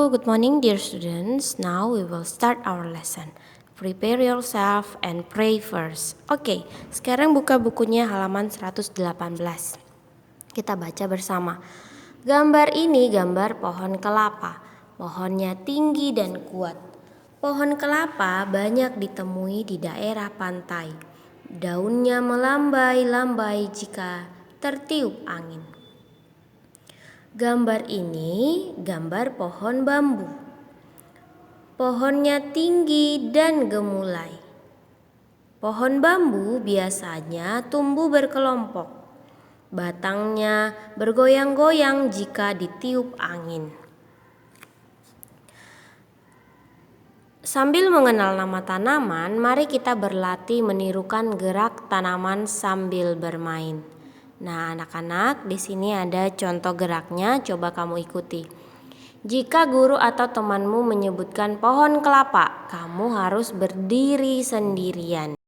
good morning dear students. Now we will start our lesson. Prepare yourself and pray first. Oke, sekarang buka bukunya halaman 118. Kita baca bersama. Gambar ini gambar pohon kelapa. Pohonnya tinggi dan kuat. Pohon kelapa banyak ditemui di daerah pantai. Daunnya melambai-lambai jika tertiup angin. Gambar ini gambar pohon bambu. Pohonnya tinggi dan gemulai. Pohon bambu biasanya tumbuh berkelompok. Batangnya bergoyang-goyang jika ditiup angin. Sambil mengenal nama tanaman, mari kita berlatih menirukan gerak tanaman sambil bermain. Nah, anak-anak, di sini ada contoh geraknya, coba kamu ikuti. Jika guru atau temanmu menyebutkan pohon kelapa, kamu harus berdiri sendirian.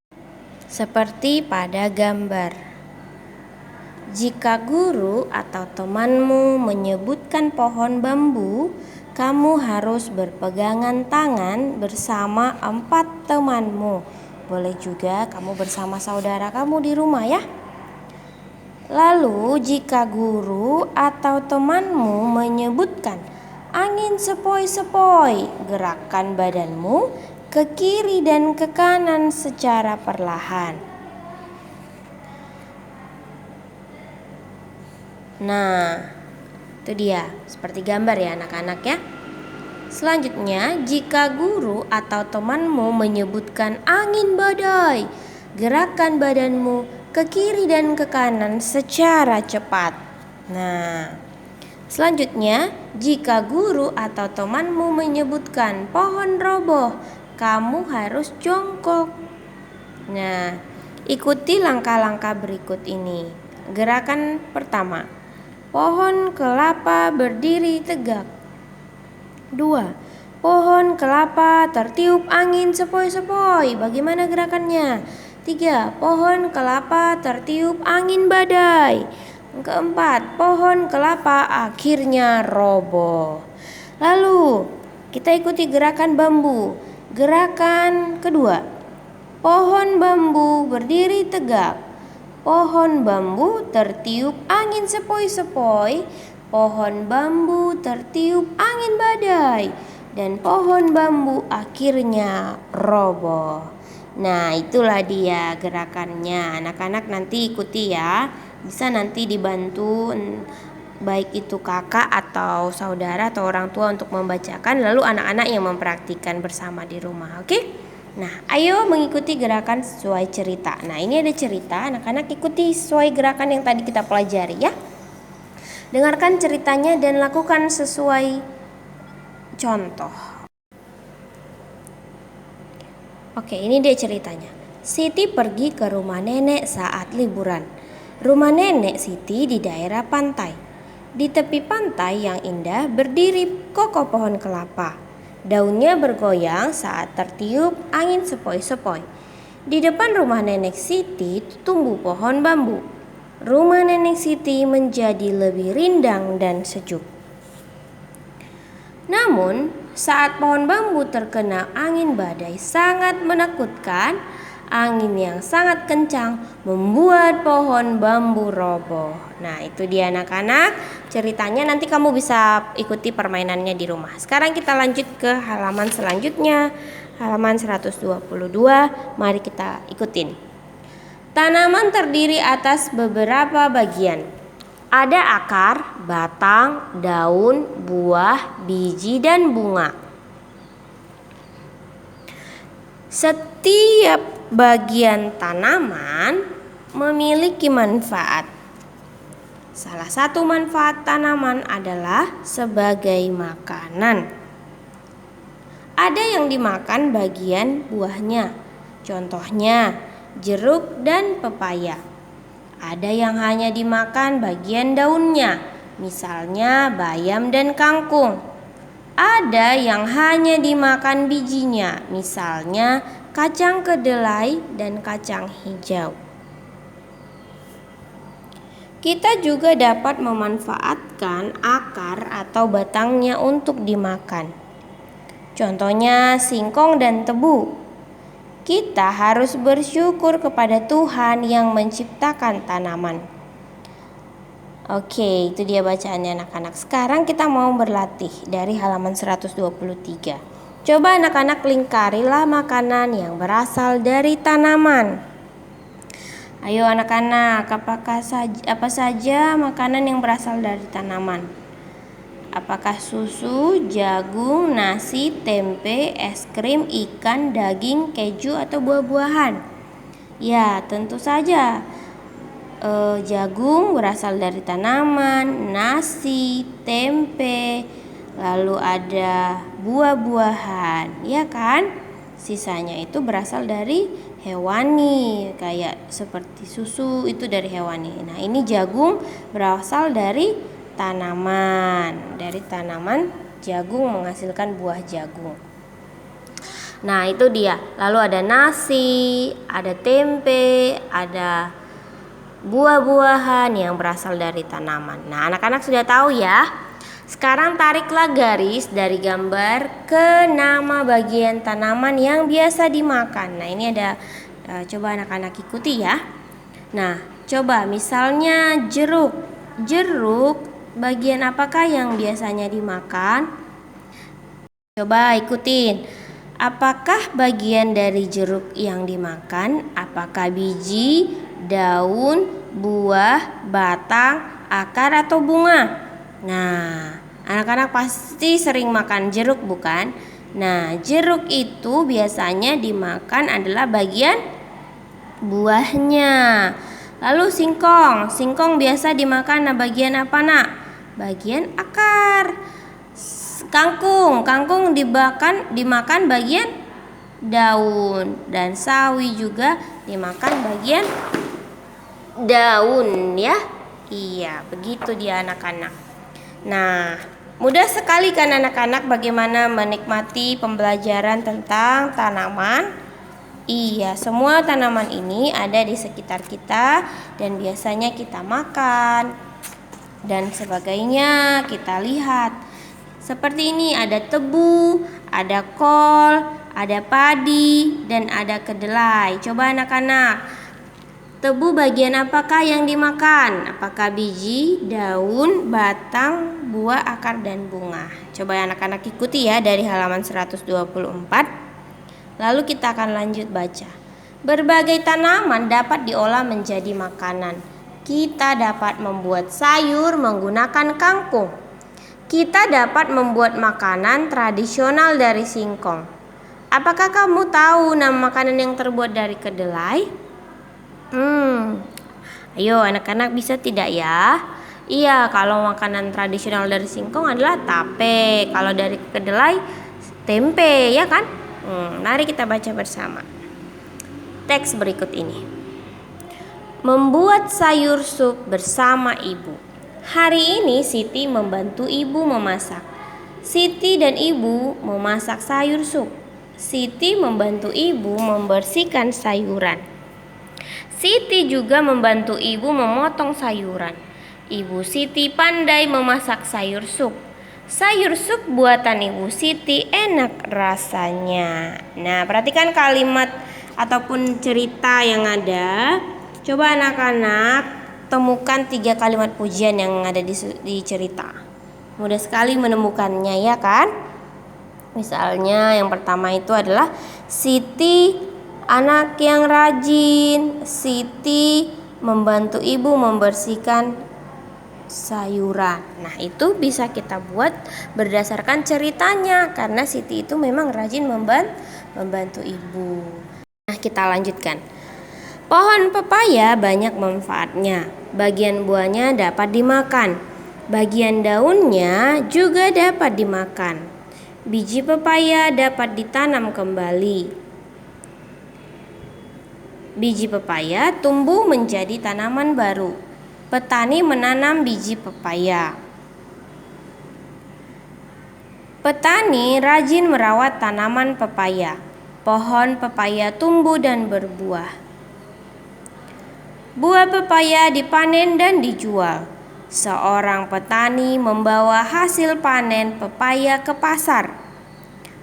Seperti pada gambar. Jika guru atau temanmu menyebutkan pohon bambu, kamu harus berpegangan tangan bersama 4 temanmu. Boleh juga kamu bersama saudara kamu di rumah ya. Lalu jika guru atau temanmu menyebutkan angin sepoi-sepoi, gerakkan badanmu ke kiri dan ke kanan secara perlahan. Nah, itu dia, seperti gambar ya anak-anak ya. Selanjutnya, jika guru atau temanmu menyebutkan angin badai, gerakkan badanmu ke kiri dan ke kanan secara cepat. Nah, selanjutnya, jika guru atau temanmu menyebutkan pohon roboh, kamu harus jongkok. Nah, ikuti langkah-langkah berikut ini. Gerakan pertama, pohon kelapa berdiri tegak. 2. Pohon kelapa tertiup angin sepoi-sepoi. Bagaimana gerakannya? 3. Pohon kelapa tertiup angin badai. 4. Pohon kelapa akhirnya roboh. Lalu kita ikuti gerakan bambu. Gerakan kedua, pohon bambu berdiri tegak. Pohon bambu tertiup angin sepoi-sepoi. Pohon bambu tertiup angin badai. Dan pohon bambu akhirnya roboh. Nah, itulah dia gerakannya. Anak-anak nanti ikuti ya. Bisa nanti dibantu baik itu kakak atau saudara atau orang tua untuk membacakan, lalu anak-anak yang mempraktikkan bersama di rumah. Oke? Nah, ayo mengikuti gerakan sesuai cerita. Nah, ini ada cerita, anak-anak ikuti sesuai gerakan yang tadi kita pelajari ya. Dengarkan ceritanya dan lakukan sesuai contoh. Oke, ini dia ceritanya. Siti pergi ke rumah nenek saat liburan. Rumah nenek Siti di daerah pantai. Di tepi pantai yang indah berdiri kokoh pohon kelapa. Daunnya bergoyang saat tertiup angin sepoi-sepoi. Di depan rumah nenek Siti tumbuh pohon bambu. Rumah nenek Siti menjadi lebih rindang dan sejuk. Namun, saat pohon bambu terkena angin badai sangat menakutkan, angin yang sangat kencang membuat pohon bambu roboh. Nah, itu dia anak-anak ceritanya, nanti kamu bisa ikuti permainannya di rumah. Sekarang kita lanjut ke halaman selanjutnya, halaman 122. Mari kita ikutin. Tanaman terdiri atas beberapa bagian. Ada akar, batang, daun, buah, biji, dan bunga. Setiap bagian tanaman memiliki manfaat. Salah satu manfaat tanaman adalah sebagai makanan. Ada yang dimakan bagian buahnya, contohnya jeruk dan pepaya. Ada yang hanya dimakan bagian daunnya, misalnya bayam dan kangkung. Ada yang hanya dimakan bijinya, misalnya kacang kedelai dan kacang hijau. Kita juga dapat memanfaatkan akar atau batangnya untuk dimakan. Contohnya singkong dan tebu. Kita harus bersyukur kepada Tuhan yang menciptakan tanaman. Oke, itu dia bacaannya anak-anak. Sekarang kita mau berlatih dari halaman 123. Coba anak-anak lingkarilah makanan yang berasal dari tanaman. Ayo anak-anak, apa saja makanan yang berasal dari tanaman? Apakah susu, jagung, nasi, tempe, es krim, ikan, daging, keju, atau buah-buahan? Ya, tentu saja. Jagung berasal dari tanaman, nasi, tempe, lalu ada buah-buahan, ya kan? Sisanya itu berasal dari hewani, kayak seperti susu itu dari hewani. Nah, ini jagung berasal dari tanaman. Dari tanaman jagung menghasilkan buah jagung. Nah, itu dia. Lalu ada nasi, ada tempe, ada buah-buahan yang berasal dari tanaman. Nah, anak-anak sudah tahu ya. Sekarang tariklah garis dari gambar ke nama bagian tanaman yang biasa dimakan. Nah, ini ada, coba anak-anak ikuti ya. Nah, coba misalnya jeruk. Jeruk, bagian apakah yang biasanya dimakan? Coba ikutin. Apakah bagian dari jeruk yang dimakan? Apakah biji, daun, buah, batang, akar, atau bunga? Nah, anak-anak pasti sering makan jeruk, bukan? Nah, jeruk itu biasanya dimakan adalah bagian buahnya. Lalu singkong. Singkong biasa dimakan bagian apa, Nak? Bagian akar. Kangkung. Kangkung dimakan bagian daun. Dan sawi juga dimakan bagian daun, ya. Iya, begitu dia anak-anak. Nah, mudah sekali kan anak-anak bagaimana menikmati pembelajaran tentang tanaman? Iya, semua tanaman ini ada di sekitar kita dan biasanya kita makan dan sebagainya. Kita lihat seperti ini, ada tebu, ada kol, ada padi, dan ada kedelai. Coba anak-anak, tebu bagian apakah yang dimakan? Apakah biji, daun, batang, buah, akar, dan bunga? Coba anak-anak ikuti ya dari halaman 124. Lalu kita akan lanjut baca. Berbagai tanaman dapat diolah menjadi makanan. Kita dapat membuat sayur menggunakan kangkung. Kita dapat membuat makanan tradisional dari singkong. Apakah kamu tahu nama makanan yang terbuat dari kedelai? Ayo anak-anak bisa tidak ya? Iya, kalau makanan tradisional dari singkong adalah tape. Kalau dari kedelai, tempe, ya kan? Mari kita baca bersama teks berikut ini. Membuat sayur sup bersama ibu. Hari ini Siti membantu ibu memasak. Siti dan ibu memasak sayur sup. Siti membantu ibu membersihkan sayuran. Siti juga membantu ibu memotong sayuran. Ibu Siti pandai memasak sayur sup. Sayur sup buatan Ibu Siti enak rasanya. Nah, perhatikan kalimat ataupun cerita yang ada. Coba anak-anak temukan 3 kalimat pujian yang ada di cerita. Mudah sekali menemukannya, ya kan? Misalnya yang pertama itu adalah Siti anak yang rajin. Siti membantu ibu membersihkan sayuran. Nah, itu bisa kita buat berdasarkan ceritanya karena Siti itu memang rajin membantu ibu. Nah, kita lanjutkan. Pohon pepaya banyak manfaatnya. Bagian buahnya dapat dimakan. Bagian daunnya juga dapat dimakan. Biji pepaya dapat ditanam kembali. Biji pepaya tumbuh menjadi tanaman baru. Petani menanam biji pepaya. Petani rajin merawat tanaman pepaya. Pohon pepaya tumbuh dan berbuah. Buah pepaya dipanen dan dijual. Seorang petani membawa hasil panen pepaya ke pasar.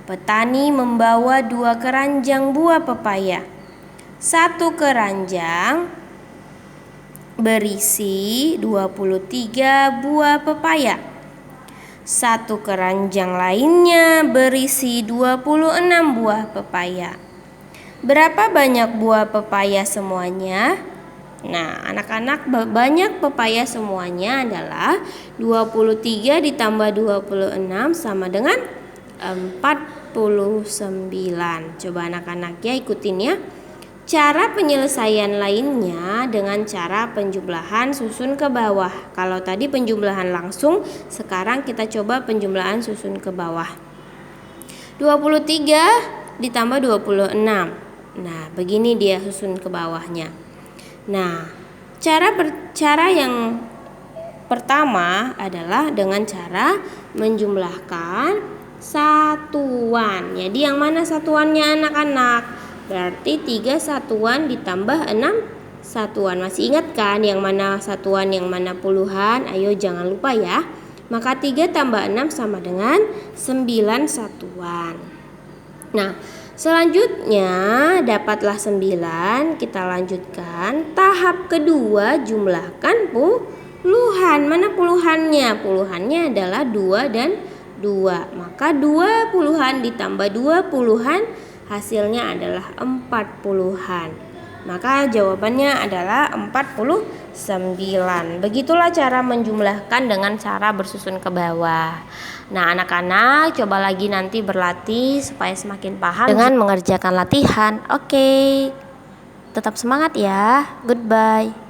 Petani membawa 2 keranjang buah pepaya. 1 keranjang berisi 23 buah pepaya. 1 keranjang lainnya berisi 26 buah pepaya. Berapa banyak buah pepaya semuanya? Nah, anak-anak, banyak pepaya semuanya adalah 23 ditambah 26 sama dengan 49. Coba anak-anak ya ikutin ya. Cara penyelesaian lainnya dengan cara penjumlahan susun ke bawah. Kalau tadi penjumlahan langsung, sekarang kita coba penjumlahan susun ke bawah. 23 ditambah 26. Nah, begini dia susun ke bawahnya. Nah, cara yang pertama adalah dengan cara menjumlahkan satuan. Jadi yang mana satuannya anak-anak? Berarti 3 satuan ditambah 6 satuan. Masih ingat kan yang mana satuan, yang mana puluhan? Ayo jangan lupa ya. Maka 3 tambah 6 sama dengan 9 satuan. Nah, selanjutnya dapatlah 9, kita lanjutkan. Tahap kedua, jumlahkan puluhan. Mana puluhannya? Puluhannya adalah 2 dan 2. Maka 2 puluhan ditambah 2 puluhan hasilnya adalah 4 puluhan. Maka jawabannya adalah 49. Begitulah cara menjumlahkan dengan cara bersusun ke bawah. Nah, anak-anak coba lagi nanti berlatih supaya semakin paham dengan mengerjakan latihan. Oke. Tetap semangat ya. Goodbye.